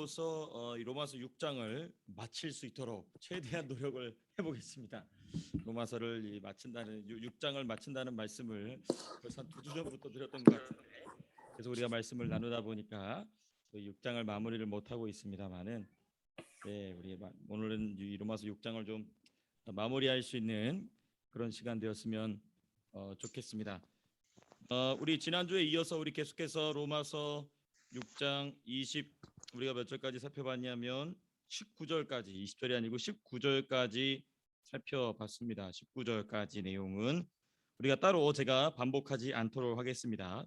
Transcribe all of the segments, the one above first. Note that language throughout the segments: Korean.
목사로서 이 로마서 6장을 마칠 수 있도록 최대한 노력을 해보겠습니다. 로마서를 마친다는 6장을 마친다는 말씀을 벌써 한 2주 전부터 드렸던 것 같은데 그래서 우리가 말씀을 나누다 보니까 6장을 마무리를 못하고 있습니다만은 우리 오늘은 이 로마서 6장을 좀 마무리할 수 있는 그런 시간 되었으면 좋겠습니다. 우리 지난주에 이어서 우리 계속해서 로마서 6장 우리가 몇 절까지 살펴봤냐면 19절까지 20절이 아니고 19절까지 살펴봤습니다. 19절까지 내용은 우리가 따로 제가 반복하지 않도록 하겠습니다.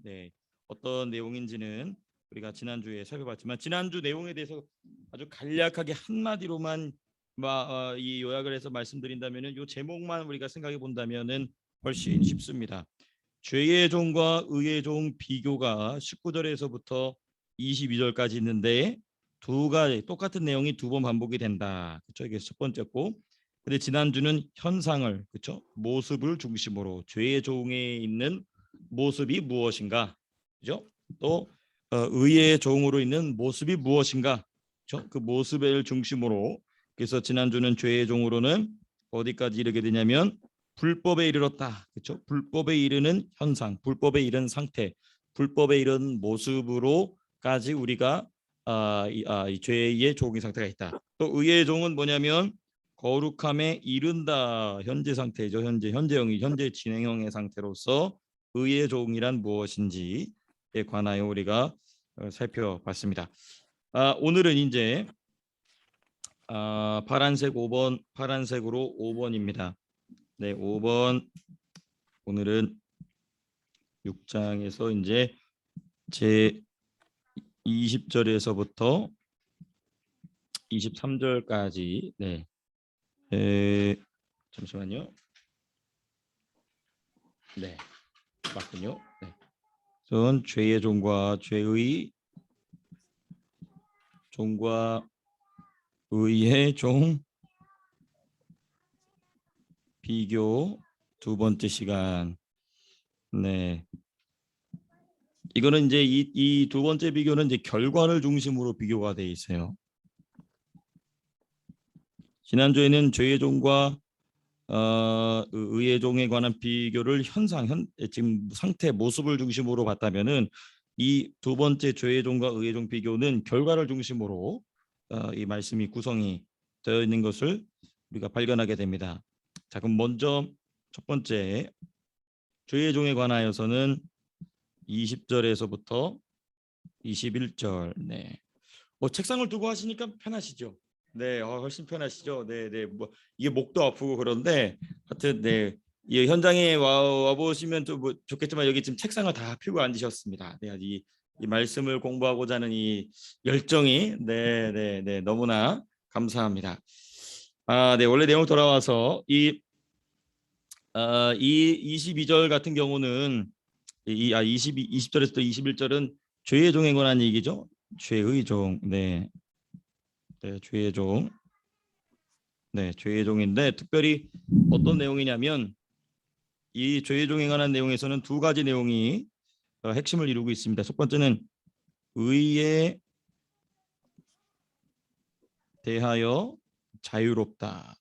어떤 내용인지는 우리가 지난주에 살펴봤지만 지난주 내용에 대해서 아주 간략하게 한마디로만 이 요약을 해서 말씀드린다면은 이 제목만 우리가 생각해 본다면은 훨씬 쉽습니다. 죄의 종과 의의 종 비교가 19절에서부터 22절까지 있는데 두 가지 똑같은 내용이 두 번 반복이 된다. 그렇죠? 이게 첫 번째고. 근데 지난주는 현상을, 그렇죠? 모습을 중심으로 죄의 종에 있는 모습이 무엇인가? 그렇죠? 또 의의 종으로 있는 모습이 무엇인가? 그렇죠? 그 모습을 중심으로. 그래서 지난주는 죄의 종으로는 어디까지 이르게 되냐면 불법에 이르렀다. 그렇죠? 불법에 이르는 현상, 불법에 이른 상태, 불법에 이른 모습으로까지 우리가 이 죄의 종의 상태가 있다. 또 의의 종은 뭐냐면 거룩함에 이른다. 현재 상태죠. 현재형이 현재 진행형의 상태로서 의의 종이란 무엇인지에 관하여 우리가 살펴봤습니다. 오늘은 이제 파란색 5번, 파란색으로 5번입니다. 5번. 오늘은 6장에서 이제 제 20절에서부터 23절까지 잠시만요. 맞군요. 전 죄의 종과 죄의 종과 의의 종 비교 두 번째 시간. 이거는 이제 이 두 번째 비교는 이제 결과를 중심으로 비교가 돼 있어요. 지난주에는 죄의 종과 의의 종에 관한 비교를 지금 상태 모습을 중심으로 봤다면은 이 두 번째 죄의 종과 의의 종 비교는 결과를 중심으로 이 말씀이 구성이 되어 있는 것을 우리가 발견하게 됩니다. 자, 그럼 먼저 첫 번째 죄의 종에 관하여서는 20절에서부터 21절. 책상을 두고 하시니까 편하시죠? 훨씬 편하시죠? 뭐 이게 목도 아프고 그런데 하여튼 이 현장에 와 보시면 좀 뭐 좋겠지만 여기 지금 책상을 다 펴고 앉으셨습니다. 이 말씀을 공부하고자 하는 이 열정이 너무나 감사합니다. 원래 내용 돌아와서 이 22절 같은 경우는 20절에서 또 21절은 죄의 종에 관한 얘기죠. 죄의 종. 죄의 종. 죄의 종인데 특별히 어떤 내용이냐면 이 죄의 종에 관한 내용에서는 두 가지 내용이 핵심을 이루고 있습니다. 첫 번째는 의에 대하여 자유롭다.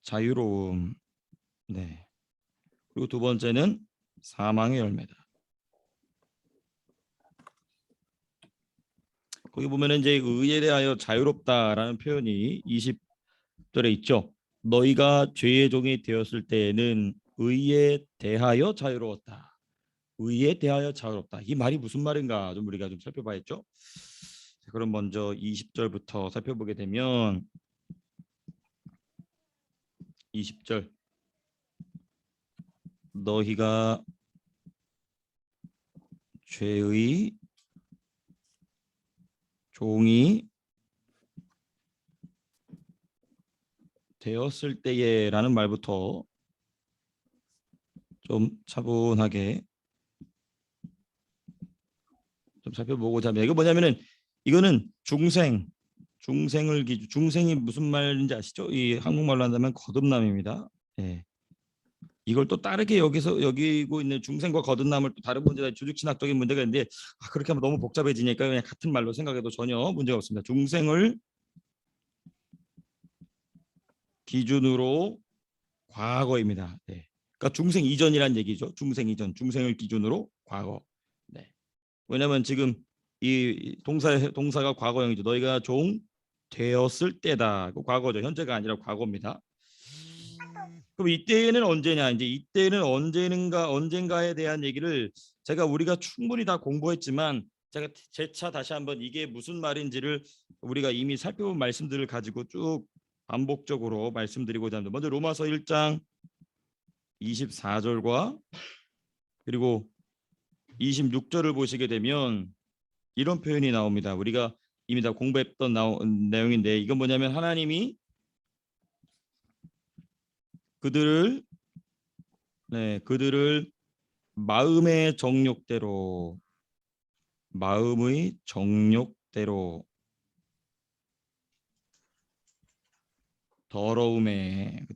자유로움. 그리고 두 번째는 사망의 열매다. 거기 보면은 이제 의에 대하여 자유롭다라는 표현이 20절에 있죠. 너희가 죄의 종이 되었을 때에는 의에 대하여 자유로웠다. 의에 대하여 자유롭다. 이 말이 무슨 말인가 좀 우리가 좀 살펴봐야죠. 그럼 먼저 20절부터 살펴보게 되면 20절 너희가 죄의 종이 되었을 때에 라는 말부터 좀 차분하게 좀 살펴보고자 합니다. 이거 뭐냐면은 이거는 중생이 무슨 말인지 아시죠? 이 한국말로 한다면 거듭남입니다. 이걸 또 다르게 여기서 여기고 있는 중생과 거듭남을 또 다른 문제다 조직신학적인 문제가 있는데 그렇게 하면 너무 복잡해지니까 그냥 같은 말로 생각해도 전혀 문제가 없습니다. 중생을 기준으로 과거입니다. 네. 그러니까 중생 이전이란 얘기죠. 중생 이전, 중생을 기준으로 과거. 네. 왜냐하면 지금 이 동사가 과거형이죠. 너희가 종 되었을 때다. 그 과거죠. 현재가 아니라 과거입니다. 그럼 이때는 언제냐? 이제 이때는 언젠가에 대한 얘기를 우리가 충분히 다 공부했지만 제가 재차 다시 한번 이게 무슨 말인지를 우리가 이미 살펴본 말씀들을 가지고 쭉 반복적으로 말씀드리고자 합니다. 먼저 로마서 1장 24절과 그리고 26절을 보시게 되면 이런 표현이 나옵니다. 우리가 이미 다 공부했던 내용인데 이건 뭐냐면 하나님이 그들을 마음의 정욕대로 더러움에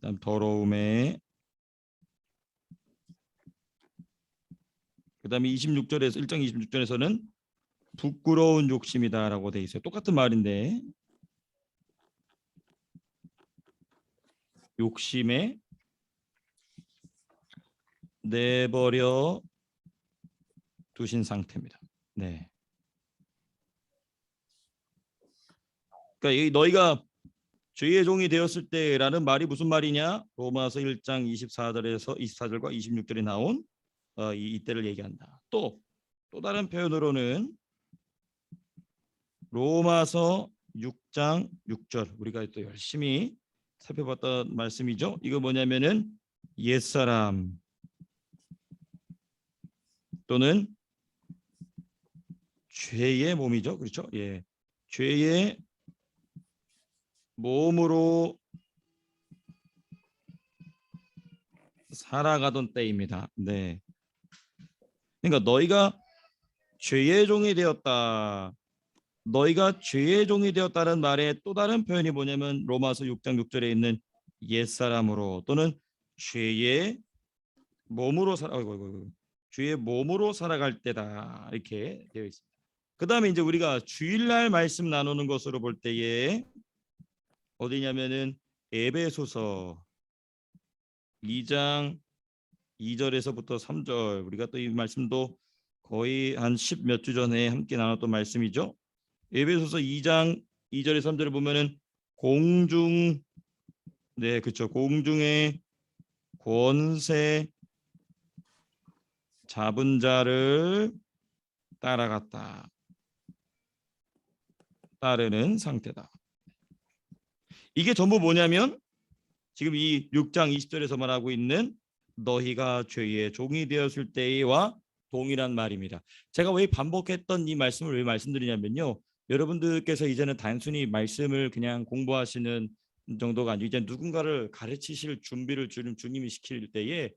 그다음에 26절에서 1장 26절에서는 부끄러운 욕심이다라고 돼 있어요. 똑같은 말인데 욕심에 내버려 두신 상태입니다. 네. 그러니까 너희가 죄의 종이 되었을 때라는 말이 무슨 말이냐? 로마서 1장 24절과 26절에 나온 이때를 얘기한다. 또 다른 표현으로는 로마서 6장 6절 우리가 또 열심히 살펴봤던 말씀이죠. 이거 뭐냐면은 옛사람 또는 죄의 몸이죠. 그렇죠? 예. 죄의 몸으로 살아가던 때입니다. 네. 그러니까 너희가 죄의 종이 되었다. 너희가 죄의 종이 되었다는 말의 또 다른 표현이 뭐냐면 로마서 6장 6절에 있는 옛사람으로 또는 죄의 몸으로 죄의 몸으로 살아갈 때다. 이렇게 되어 있습니다. 그다음에 이제 우리가 주일날 말씀 나누는 것으로 볼 때에 어디냐면은 에베소서 2장 2절에서부터 3절 우리가 또 이 말씀도 거의 한 10 몇 주 전에 함께 나눴던 말씀이죠. 에베소서 2장 2절에 3절을 보면은 그렇죠. 공중의 권세 잡은 자를 따르는 상태다. 이게 전부 뭐냐면 지금 이 6장 20절에서 말하고 있는 너희가 죄의 종이 되었을 때와 동일한 말입니다. 제가 왜 반복했던 이 말씀을 왜 말씀드리냐면요. 여러분들께서 이제는 단순히 말씀을 그냥 공부하시는 정도가 아니고 이제 누군가를 가르치실 준비를 주님이 시킬 때에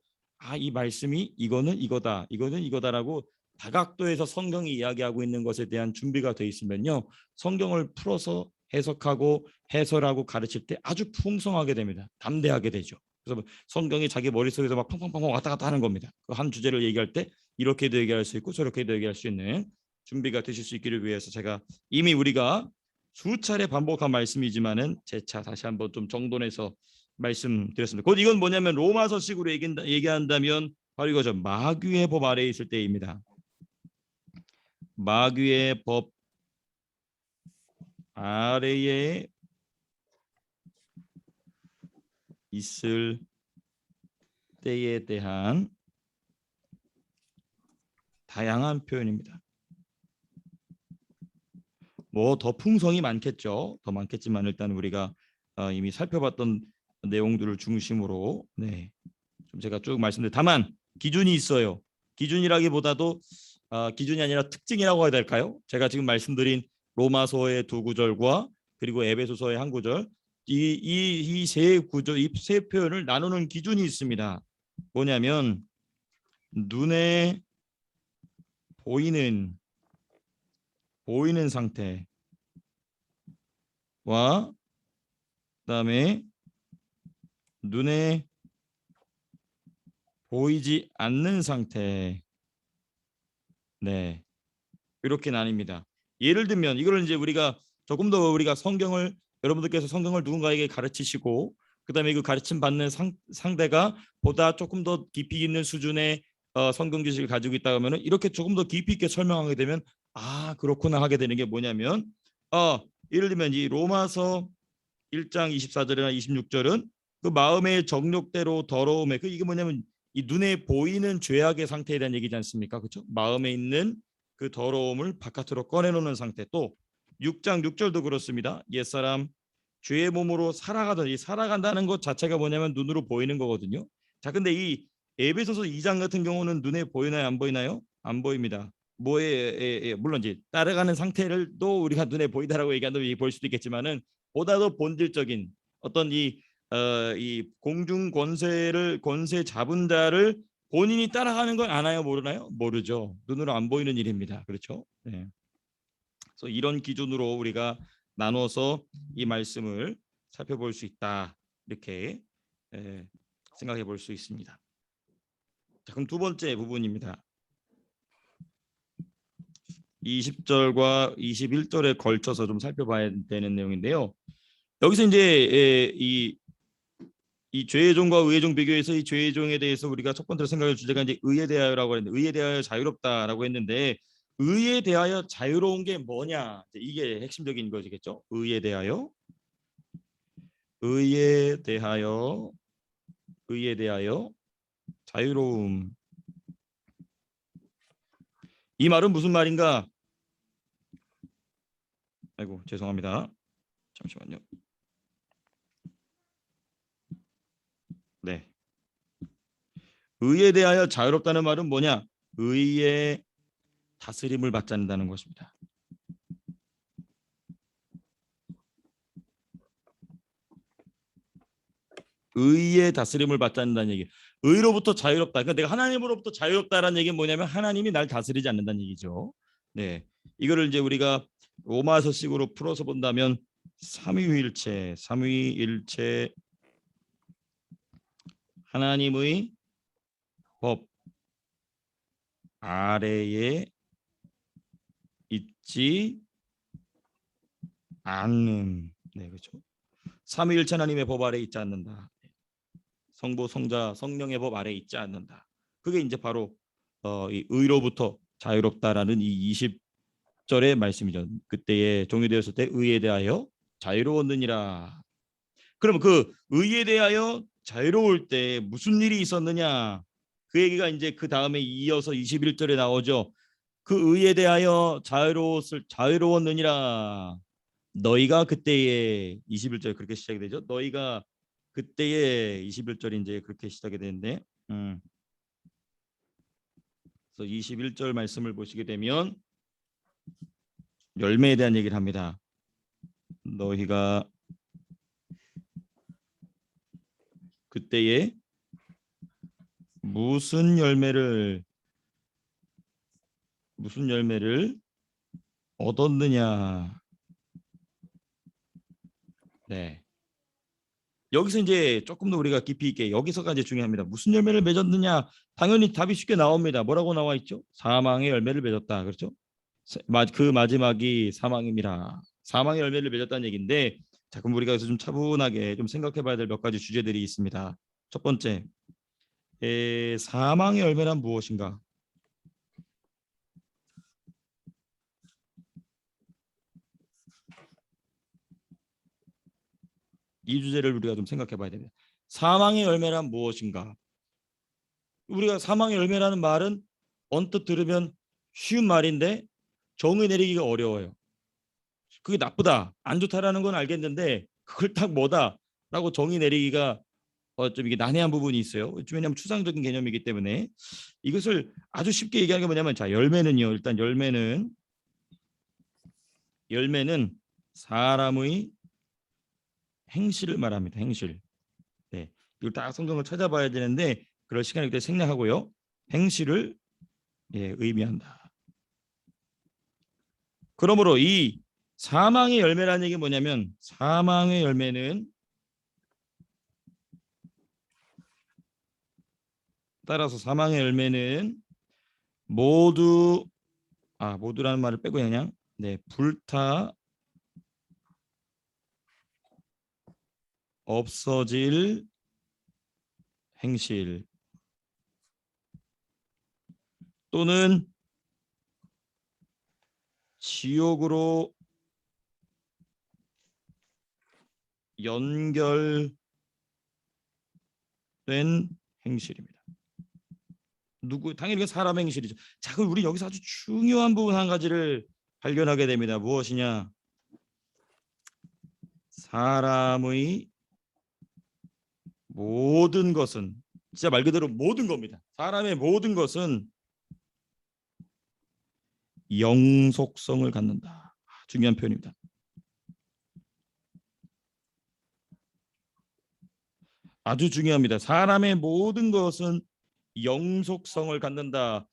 이 말씀이 이거는 이거다, 이거는 이거다라고 다각도에서 성경이 이야기하고 있는 것에 대한 준비가 돼 있으면요. 성경을 풀어서 해석하고 해설하고 가르칠 때 아주 풍성하게 됩니다. 담대하게 되죠. 그래서 성경이 자기 머릿속에서 막 팡팡팡 왔다 갔다 하는 겁니다. 그 한 주제를 얘기할 때 이렇게도 얘기할 수 있고 저렇게도 얘기할 수 있는 준비가 되실 수 있기를 위해서 제가 이미 우리가 수차례 반복한 말씀이지만은 재차 다시 한번 좀 정돈해서 말씀드렸습니다. 곧 이건 뭐냐면 로마서식으로 얘기한다면 바로 이거죠. 마귀의 법 아래에 있을 때입니다. 마귀의 법 아래에 있을 때에 대한 다양한 표현입니다. 뭐 더 풍성이 많겠죠. 더 많겠지만 일단 우리가 이미 살펴봤던 내용들을 중심으로 좀 제가 쭉 말씀드릴 다만 기준이 있어요. 기준이라기보다도 기준이 아니라 특징이라고 해야 될까요? 제가 지금 말씀드린 로마서의 두 구절과 그리고 에베소서의 한 구절 이 세 구절 이 세 표현을 나누는 기준이 있습니다. 뭐냐면 눈에 보이는 상태와 그다음에 눈에 보이지 않는 상태. 네, 이렇게 나뉩니다. 예를 들면 이거를 이제 우리가 조금 더 우리가 성경을 여러분들께서 성경을 누군가에게 가르치시고 그다음에 그 가르침 받는 상대가 보다 조금 더 깊이 있는 수준의 성경 지식을 가지고 있다 하면은 이렇게 조금 더 깊이 있게 설명하게 되면 아 그렇구나 하게 되는 게 뭐냐면 예를 들면 이 로마서 1장 24절이나 26절은 그 마음의 정욕대로 더러움에 이게 뭐냐면 이 눈에 보이는 죄악의 상태에 대한 얘기지 않습니까? 그렇죠? 마음에 있는 그 더러움을 바깥으로 꺼내놓는 상태. 또 6장 6절도 그렇습니다. 옛사람 죄의 몸으로 살아가던 이 살아간다는 것 자체가 뭐냐면 눈으로 보이는 거거든요. 자, 근데 이 에베소서 2장 같은 경우는 눈에 보이나요? 안 보이나요? 안 보입니다. 물론 이제 따라가는 상태를 또 우리가 눈에 보이다라고 얘기한다면 볼 수도 있겠지만은 보다 더 본질적인 어떤 이 공중 권세 잡은 자를 본인이 따라가는 건 아나요? 모르나요? 모르죠. 눈으로 안 보이는 일입니다. 그렇죠? 네. 그래서 이런 기준으로 우리가 나눠서 이 말씀을 살펴볼 수 있다. 이렇게 생각해 볼 수 있습니다. 자, 그럼 두 번째 부분입니다. 20절과 21절에 걸쳐서 좀 살펴봐야 되는 내용인데요. 여기서 이제 이 죄의 종과 의의 종 비교해서 이 죄의 종에 대해서 우리가 첫 번째로 생각할 주제가 이제 의에 대하여라고 했는데 의에 대하여 자유롭다라고 했는데 의에 대하여 자유로운 게 뭐냐 이게 핵심적인 것이겠죠. 의에 대하여 자유로움. 이 말은 무슨 말인가? 아이고 죄송합니다. 잠시만요. 네. 의에 대하여 자유롭다는 말은 뭐냐? 의의 다스림을 받지 않는다는 것입니다. 의의 다스림을 받지 않는다는 얘기. 의로부터 자유롭다. 그러니까 내가 하나님으로부터 자유롭다라는 얘기는 뭐냐면 하나님이 날 다스리지 않는다는 얘기죠. 네, 이거를 이제 우리가 로마서식으로 풀어서 본다면 삼위일체 하나님의 법 아래에 있지 않는. 네, 그렇죠. 삼위일체 하나님의 법 아래에 있지 않는다. 성부, 성자, 성령의 법 아래에 있지 않는다. 그게 이제 바로 이 의로부터 자유롭다라는 이 20절의 말씀이죠. 그때에 종료되었을 때 의에 대하여 자유로웠느니라. 그럼 그 의에 대하여 자유로울 때 무슨 일이 있었느냐? 그 얘기가 이제 그 다음에 이어서 21절에 나오죠. 그 의에 대하여 자유로웠느니라. 너희가 그때에 21절 그렇게 시작이 되죠. 너희가 그때에 21절이 이제 그렇게 시작이 되는데 그래서 21절 말씀을 보시게 되면 열매에 대한 얘기를 합니다. 너희가 그때에 무슨 열매를 얻었느냐. 네. 여기서 이제 조금 더 우리가 깊이 있게 여기서가 이제 중요합니다. 무슨 열매를 맺었느냐? 당연히 답이 쉽게 나옵니다. 뭐라고 나와 있죠? 사망의 열매를 맺었다. 그렇죠? 그 마지막이 사망입니다. 사망의 열매를 맺었다는 얘기인데 자, 그럼 우리가 여기서 좀 차분하게 좀 생각해 봐야 될 몇 가지 주제들이 있습니다. 첫 번째, 사망의 열매란 무엇인가? 이 주제를 우리가 좀 생각해 봐야 됩니다. 사망의 열매란 무엇인가? 우리가 사망의 열매라는 말은 언뜻 들으면 쉬운 말인데 정의 내리기가 어려워요. 그게 나쁘다, 안 좋다라는 건 알겠는데 그걸 딱 뭐다라고 정의 내리기가 좀 이게 난해한 부분이 있어요. 왜냐하면 추상적인 개념이기 때문에 이것을 아주 쉽게 얘기하는 게 뭐냐면 자 열매는요. 일단 열매는 사람의 행실을 말합니다. 행실. 네, 이걸 딱 성경을 찾아봐야 되는데 그럴 시간이 그때 생략하고요. 행실을 의미한다. 그러므로 이 사망의 열매라는 얘기 뭐냐면 사망의 열매는 따라서 사망의 열매는 모두라는 말을 빼고 그냥 불타 없어질 행실 또는 지옥으로 연결된 행실입니다. 당연히 그 사람의 행실이죠. 자, 그럼 우리 여기서 아주 중요한 부분 한 가지를 발견하게 됩니다. 무엇이냐? 사람의 모든 것은, 진짜 말 그대로 모든 겁니다. 사람의 모든 것은 영속성을 갖는다. 중요한 표현입니다. 아주 중요합니다. 사람의 모든 것은 영속성을 갖는다.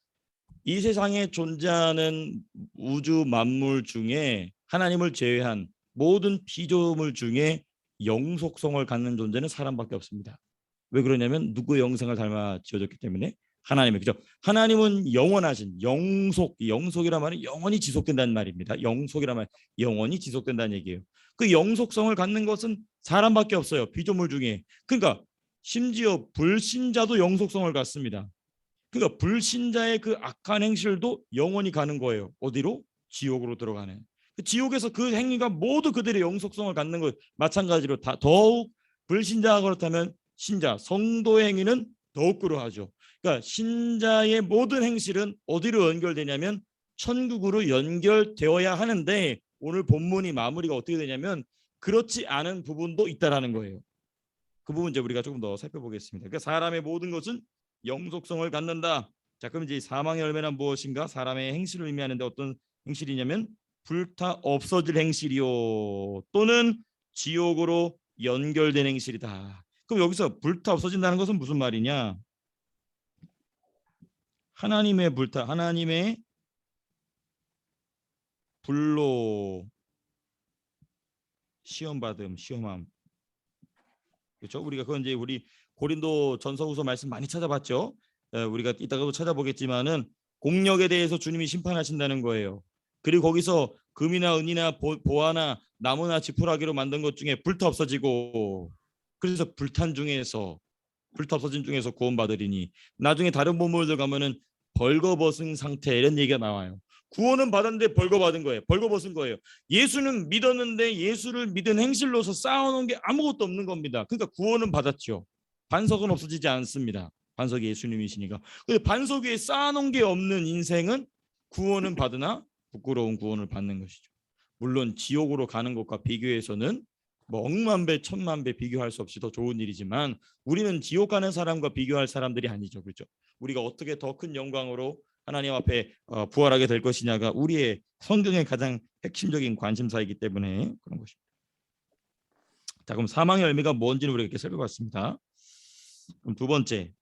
이 세상에 존재하는 우주 만물 중에 하나님을 제외한 모든 피조물 중에 영속성을 갖는 존재는 사람밖에 없습니다. 왜 그러냐면 누구의 영생을 닮아 지어졌기 때문에. 하나님의, 그죠? 하나님은 영원하신 영속이란 말은 영원히 지속된다는 말입니다. 영속이란 말 영원히 지속된다는 얘기예요. 그 영속성을 갖는 것은 사람밖에 없어요. 피조물 중에. 그러니까 심지어 불신자도 영속성을 갖습니다. 그러니까 불신자의 그 악한 행실도 영원히 가는 거예요. 어디로? 지옥으로 들어가는. 지옥에서 그 행위가 모두 그들의 영속성을 갖는 것. 마찬가지로 더욱 불신자가 그렇다면 신자, 성도의 행위는 더욱 그러하죠. 그러니까 신자의 모든 행실은 어디로 연결되냐면 천국으로 연결되어야 하는데, 오늘 본문이 마무리가 어떻게 되냐면 그렇지 않은 부분도 있다라는 거예요. 그 부분 이제 우리가 조금 더 살펴보겠습니다. 그러니까 사람의 모든 것은 영속성을 갖는다. 자, 그럼 이제 사망의 열매는 무엇인가? 사람의 행실을 의미하는데 어떤 행실이냐면 불타 없어질 행실이요 또는 지옥으로 연결된 행실이다. 그럼 여기서 불타 없어진다는 것은 무슨 말이냐? 하나님의 불로 시험함. 그렇죠? 우리가 그건 이제 우리 고린도 전서후서 말씀 많이 찾아봤죠. 우리가 이따가도 찾아보겠지만은 공력에 대해서 주님이 심판하신다는 거예요. 그리고 거기서 금이나 은이나 보화나 나무나 지푸라기로 만든 것 중에 불타 없어지고, 그래서 불타 없어진 중에서 구원받으리니, 나중에 다른 본문들 가면은 벌거벗은 상태 이런 얘기가 나와요. 구원은 받았는데 벌거벗은 거예요. 벌거벗은 거예요. 예수는 믿었는데 예수를 믿은 행실로서 쌓아놓은 게 아무것도 없는 겁니다. 그러니까 구원은 받았죠. 반석은 없어지지 않습니다. 반석이 예수님이시니까. 근데 반석 위에 쌓아놓은 게 없는 인생은 구원은 받으나 부끄러운 구원을 받는 것이죠. 물론 지옥으로 가는 것과 비교해서는 뭐 억만 배, 천만 배 비교할 수 없이 더 좋은 일이지만 우리는 지옥 가는 사람과 비교할 사람들이 아니죠. 그렇죠? 우리가 어떻게 더 큰 영광으로 하나님 앞에 부활하게 될 것이냐가 우리의 성경의 가장 핵심적인 관심사이기 때문에 그런 것입니다. 자, 그럼 사망의 열매가 뭔지는 우리가 이렇게 살펴봤습니다. 그럼 두 번째,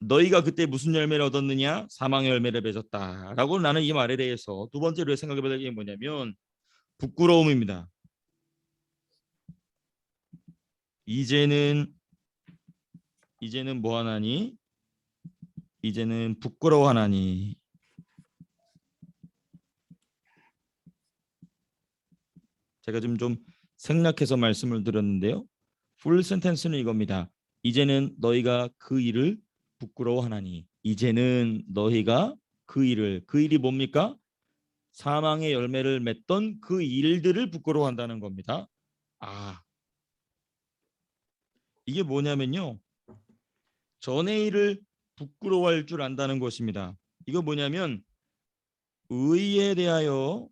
너희가 그때 무슨 열매를 얻었느냐? 사망의 열매를 맺었다라고. 나는 이 말에 대해서 두 번째로 생각해볼 게 뭐냐면 부끄러움입니다. 이제는 뭐 하나니? 이제는 부끄러워하나니. 제가 지금 좀 생략해서 말씀을 드렸는데요. 풀 센텐스는 이겁니다. 이제는 너희가 그 일을 부끄러워하나니. 이제는 너희가 그 일이 뭡니까? 사망의 열매를 맺던 그 일들을 부끄러워한다는 겁니다. 이게 뭐냐면요, 전의 일을 부끄러워할 줄 안다는 것입니다. 이거 뭐냐면 의에 대하여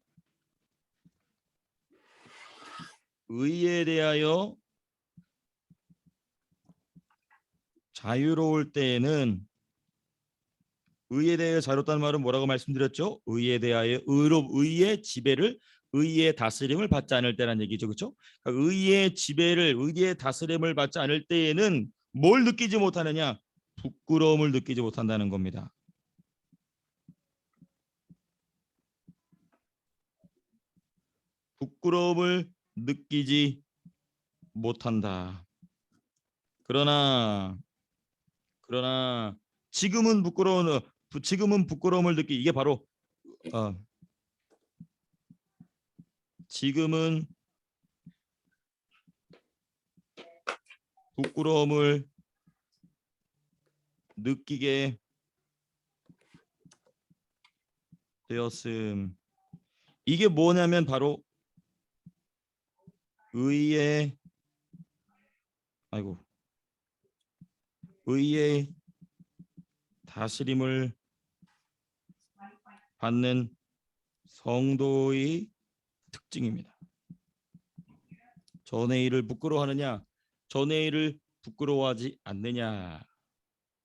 자유로울 때에는, 의에 대하여 자유롭다는 말은 뭐라고 말씀드렸죠? 의에 대하여 의의 지배를, 의의 다스림을 받지 않을 때라는 얘기죠. 그렇죠? 그러니까 의의 다스림을 받지 않을 때에는 뭘 느끼지 못하느냐? 부끄러움을 느끼지 못한다는 겁니다. 부끄러움을 느끼지 못한다. 그러나 그러나 지금은 부끄러움을 느끼 이게 바로 지금은 부끄러움을 느끼게 되었음. 이게 뭐냐면 바로 의의 다스림을 받는 성도의 특징입니다. 전의 일을 부끄러워하느냐, 전의 일을 부끄러워하지 않느냐.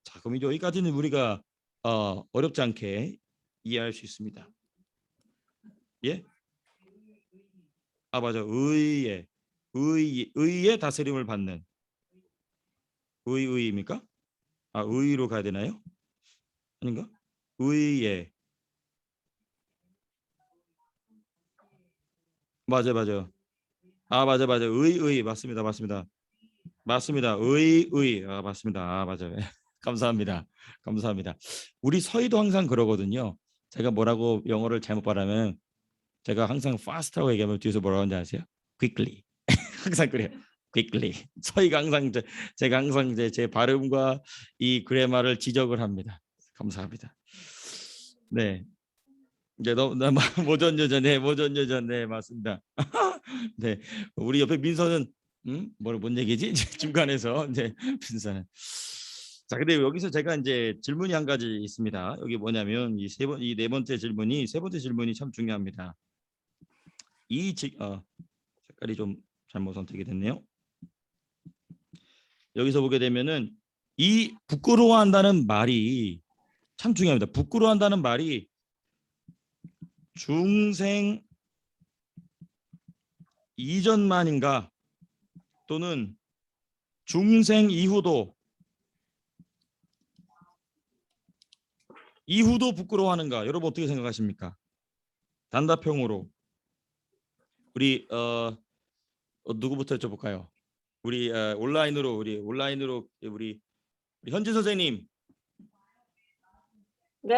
자, 그럼 여기까지는 우리가 어렵지 않게 이해할 수 있습니다. 예? 맞아. 의의 다스림을 받는 의입니까? 의로 가야 되나요? 아닌가? 의의 맞아. 맞아. 의 맞습니다. 의 맞습니다. 맞아요. 감사합니다. 우리 서희도 항상 그러거든요. 제가 뭐라고 영어를 잘못 말하면 제가 항상 fast라고 얘기하면 뒤에서 뭐라고 하는지 아세요? quickly. 항상 그래요. quickly. 서희가 항상 제가 항상 제 발음과 이 그래마를 지적을 합니다. 감사합니다. 네. 이제 모전 여전 네 맞습니다. 네 우리 옆에 민서는 뭔 얘기지 중간에서 이제 민서는 자 근데 여기서 제가 이제 질문이 한 가지 있습니다. 여기 뭐냐면 이 네 번째 질문이 세 번째 질문이 참 중요합니다. 색깔이 좀 잘못 선택이 됐네요. 여기서 보게 되면은 이 부끄러워한다는 말이 참 중요합니다. 부끄러워한다는 말이 중생 이전만인가 또는 중생 이후도 부끄러워하는가? 여러분 어떻게 생각하십니까? 단답형으로 우리 누구부터 여쭤볼까요? 우리 온라인으로 우리 현지 선생님. 네.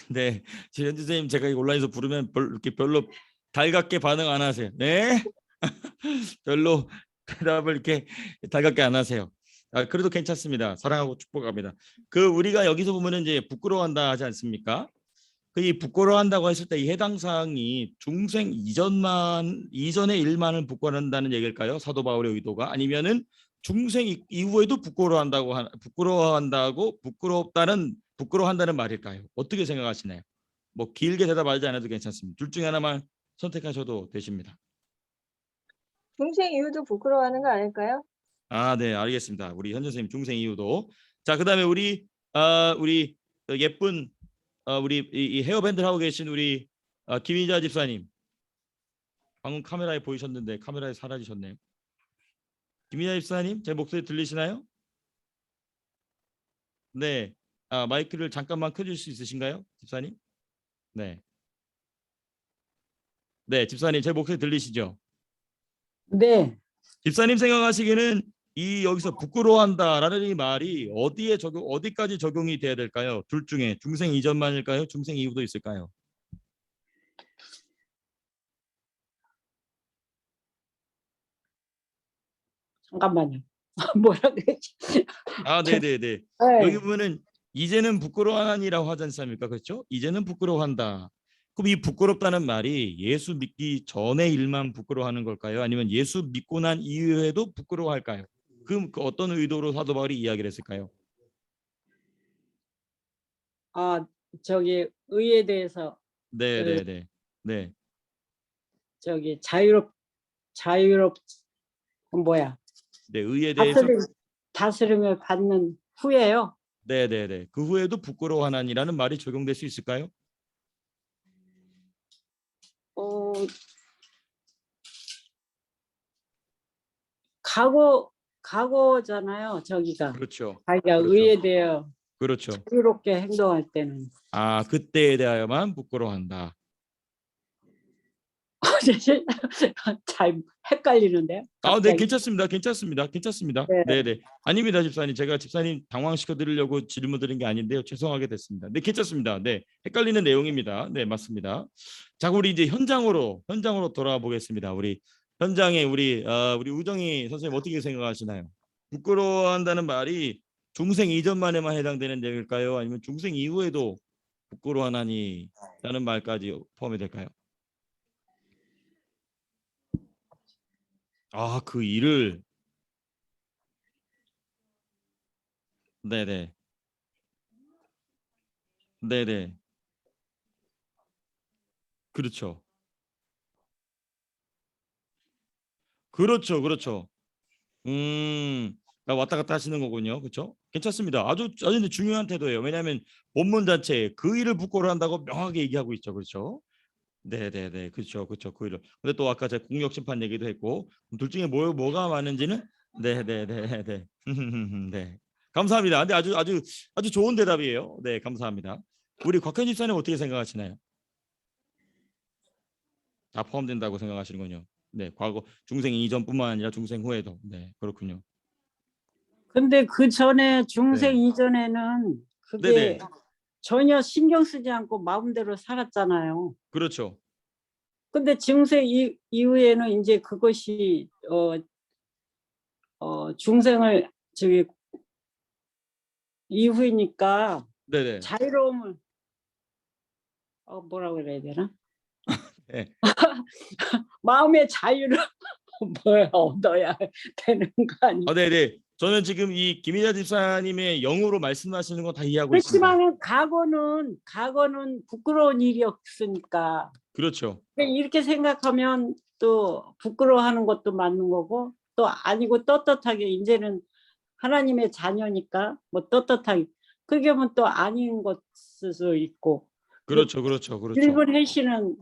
네, 현지 선생님 제가 온라인에서 부르면 별로 달갑게 반응 안 하세요. 네, 별로 대답을 이렇게 달갑게 안 하세요. 그래도 괜찮습니다. 사랑하고 축복합니다. 우리가 여기서 보면은 이제 부끄러워한다 하지 않습니까? 이 부끄러워한다고 했을 때 이 해당 사항이 중생 이전의 일만을 부끄러워한다는 얘기일까요? 사도 바울의 의도가 아니면은 중생 이후에도 부끄러워한다는 말일까요? 어떻게 생각하시나요? 뭐 길게 대답하지 않아도 괜찮습니다. 둘 중에 하나만 선택하셔도 되십니다. 중생 이후도 부끄러워하는 거 아닐까요? 네, 알겠습니다. 우리 현재 선생님 중생 이후도. 자, 그다음에 우리 예쁜 우리 이 헤어밴드를 하고 계신 우리 김희자 집사님. 방금 카메라에 보이셨는데 카메라에 사라지셨네요. 김희자 집사님, 제 목소리 들리시나요? 네. 마이크를 잠깐만 켜줄 수 있으신가요, 집사님? 네. 네, 집사님 제 목소리 들리시죠? 네. 집사님 생각하시기에는 여기서 부끄러워한다라는 이 말이 어디까지 적용이 돼야 될까요? 둘 중에 중생 이전만일까요? 중생 이후도 있을까요? 잠깐만요. 뭐라 그랬지? 네네네. 네. 여기 보면은 이제는 부끄러워하니라고 하지 않습니까? 그렇죠? 이제는 부끄러워한다. 그럼 이 부끄럽다는 말이 예수 믿기 전의 일만 부끄러워하는 걸까요? 아니면 예수 믿고 난 이후에도 부끄러워할까요? 그 어떤 의도로 사도 바울이 이야기를 했을까요? 저기 의에 대해서 네네네. 네. 저기 뭐야? 네, 의에 대해서 다스림을 받는 후에요. 네네네. 그 후에도 부끄러워하나니라는 말이 적용될 수 있을까요? 과거잖아요. 저기가. 그렇죠. 자기가 그렇죠. 의에 대해 그렇죠. 자유롭게 행동할 때는. 그때에 대하여만 부끄러워한다. 잘 헷갈리는데요. 아, 네, 갑자기. 괜찮습니다. 괜찮습니다. 괜찮습니다. 네. 네, 네. 아닙니다, 집사님. 제가 집사님 당황시켜 드리려고 질문 드린 게 아닌데요. 죄송하게 됐습니다. 네, 괜찮습니다. 네, 헷갈리는 내용입니다. 네, 맞습니다. 자, 우리 이제 현장으로 돌아와 보겠습니다. 우리 현장에 우리 우정희 선생님 어떻게 생각하시나요? 부끄러워한다는 말이 중생 이전만에만 해당되는 얘기일까요? 아니면 중생 이후에도 부끄러워하나니라는 말까지 포함이 될까요? 아, 그 일을 네네. 네네. 그렇죠. 그렇죠. 그렇죠. 나 왔다 갔다 하시는 거군요. 그렇죠? 괜찮습니다. 아주 근데 중요한 태도예요. 왜냐하면 본문 자체에 그 일을 부끄러워한다고 명하게 얘기하고 있죠. 그렇죠? 네네네. 그렇죠. 그렇죠. 그 일을. 근데 또 아까 제가 국력 심판 얘기도 했고 둘 중에 뭐가 많은지는 네네네네. 네. 감사합니다. 근데 아주 좋은 대답이에요. 네, 감사합니다. 우리 곽현 집사님 어떻게 생각하시나요? 다 포함된다고 생각하시는군요. 네, 과거 중생 이전뿐만 아니라 중생 후에도. 네, 그렇군요. 근데 그 전에 중생 네. 이전에는 네네. 그게 전혀 신경 쓰지 않고 마음대로 살았잖아요. 그렇죠. 근데 중생 이후에는 이제 그것이 중생을 저기 이후이니까 네네. 자유로움을 뭐라고 그래야 되나? 네. 마음의 자유를 뭘 얻어야 되는 거 아니에요? 아, 네네. 저는 지금 이 김희자 집사님의 영으로 말씀하시는 거 다 이해하고 있습니다. 그렇지만 과거는 부끄러운 일이 없으니까 그렇죠. 이렇게 생각하면 또 부끄러워하는 것도 맞는 거고 또 아니고 떳떳하게 이제는 하나님의 자녀니까 뭐 떳떳하게 그게 하면 또 아닌 것일 수 있고 그렇죠. 그렇죠. 그렇죠. 질문하시는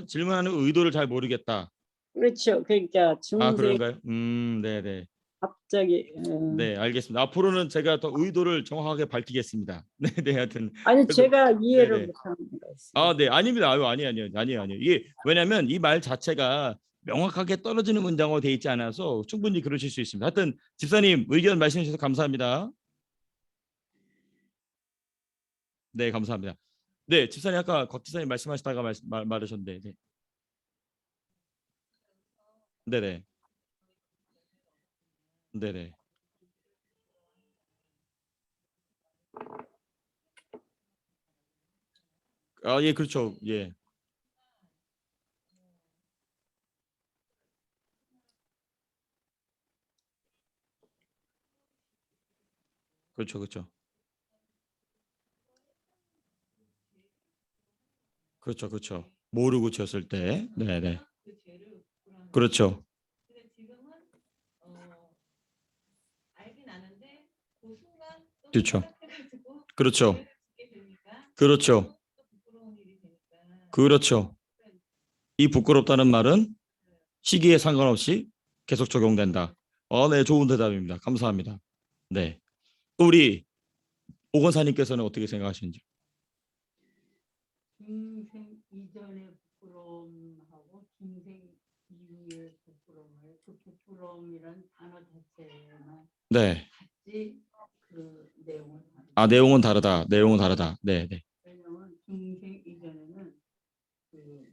질문하는 의도를 잘 모르겠다. 그렇죠. 그러니까 아, 중생 그런가요? 네네. 갑자기 네, 알겠습니다. 앞으로는 제가 더 의도를 정확하게 밝히겠습니다. 네, 네, 하여튼 아니 그래도 제가 이해를 네네. 못하는 거 있어요. 아, 네, 아닙니다. 아니에요. 이게 왜냐하면 이 말 자체가 명확하게 떨어지는 문장으로 돼 있지 않아서 충분히 그러실 수 있습니다. 하여튼 집사님 의견 말씀해 주셔서 감사합니다. 네, 감사합니다. 네, 집사님 아까 곽 집사님 말씀하시다가 말하셨는데, 네, 네네, 네네. 아, 예, 그렇죠, 예, 그렇죠, 그렇죠, 그렇죠, 그렇죠. 모르고 지었을 때, 네네, 그렇죠, 그렇죠, 그렇죠, 그렇죠, 그렇죠. 이 부끄럽다는 말은 시기에 상관없이 계속 적용된다. 네, 좋은 대답입니다. 감사합니다. 네, 또 우리 오건사님께서는 어떻게 생각하시는지? 중생 이전의 부끄러움하고 중생 이후의 부끄러움을 그 부끄러움이란 단어 자체만 네, 같이 그 내용을 아, 내용은 다르다. 내용은 다르다. 네, 네, 왜냐하면 중생 이전에는 그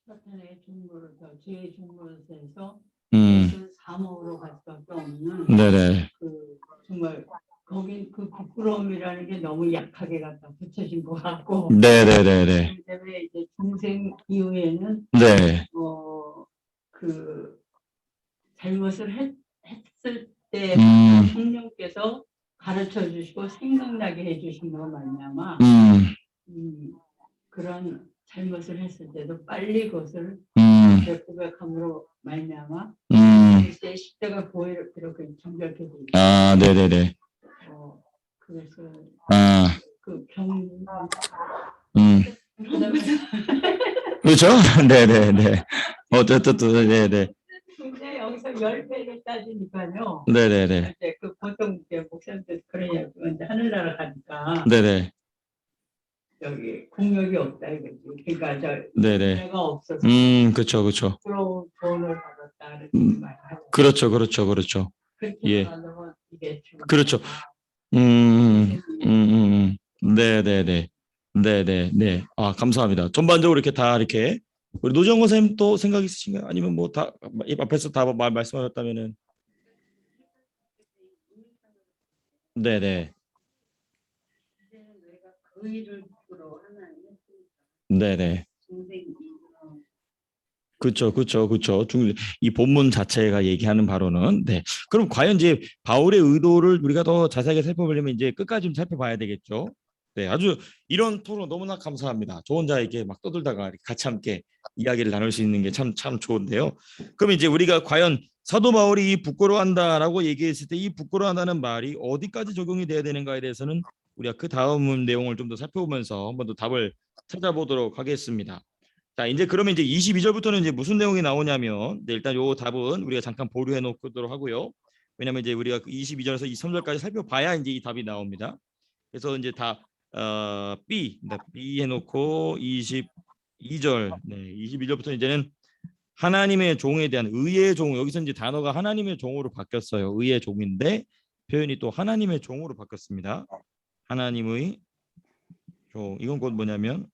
사탄의 중노릇, 죄의 중노릇에서 그 사모로 갈 수밖에 없는 네네, 그 정말 거긴 그 부끄러움이라는 게 너무 약하게 갖다 붙여진 것 같고 네네네네, 그다음에 이제 중생 이후에는 네, 그 잘못을 했을 때 성령께서 가르쳐 주시고 생각나게 해주신 거 말미암아 그런 잘못을 했을 때도 빨리 그것을 고백함으로 말미암아 그때 십자가 보혈을 그렇게 정결케 되고 아, 네네네, 그래서 아, 그 경 음, 그다음에 그렇죠? 네네네, 어쨌든, 네네, 근데 여기서 10배를 따지니까요. 네네네, 이제 그 보통 이제 목사님들 그런 이야기 이제 하늘나라 가니까 네네, 여기 공력이 없다 이거지. 그러니까 저 네네. 내가 없어서 그렇죠, 그렇죠. 부끄러운 돈을 받았다 이렇게 음, 말을 하잖아. 그렇죠, 그렇죠, 그렇죠. 그렇게 예. 말하면 이게 좀 그렇죠. 네네네. 네네. 네. 아, 감사합니다. 전반적으로 이렇게 다 이렇게 우리 노정호 선생님 또 생각 있으신가요? 아니면 뭐 다 앞에서 다 말씀하셨다면은 네네. 내가 그 일을 부끄러워하나 네네. 동생이 그렇죠, 그렇죠, 그렇죠. 이 본문 자체가 얘기하는 바로는 네. 그럼 과연 이제 바울의 의도를 우리가 더 자세하게 살펴보려면 이제 끝까지 좀 살펴봐야 되겠죠. 네, 아주 이런 토론 너무나 감사합니다. 저 혼자 이렇게 막 떠들다가 이렇게 같이 함께 이야기를 나눌 수 있는 게 참 좋은데요. 그럼 이제 우리가 과연 사도 바울이 이 부끄러워한다라고 얘기했을 때 이 부끄러워한다는 말이 어디까지 적용이 돼야 되는가에 대해서는 우리가 그 다음 내용을 좀 더 살펴보면서 한번 더 답을 찾아보도록 하겠습니다. 자, 이제 그러면 이제 22절부터는 이제 무슨 내용이 나오냐면, 네, 일단 요 답은 우리가 잠깐 보류해 놓도록 하고요. 왜냐면 이제 우리가 22절에서 23절까지 살펴봐야 이제 이 답이 나옵니다. 그래서 이제 다 B, 네, B 해놓고 22절, 네, 22절부터 이제는 하나님의 종에 대한 의의 종, 여기서 이제 단어가 하나님의 종으로 바뀌었어요. 의의 종인데 표현이 또 하나님의 종으로 바뀌었습니다. 하나님의 종, 이건 곧 뭐냐면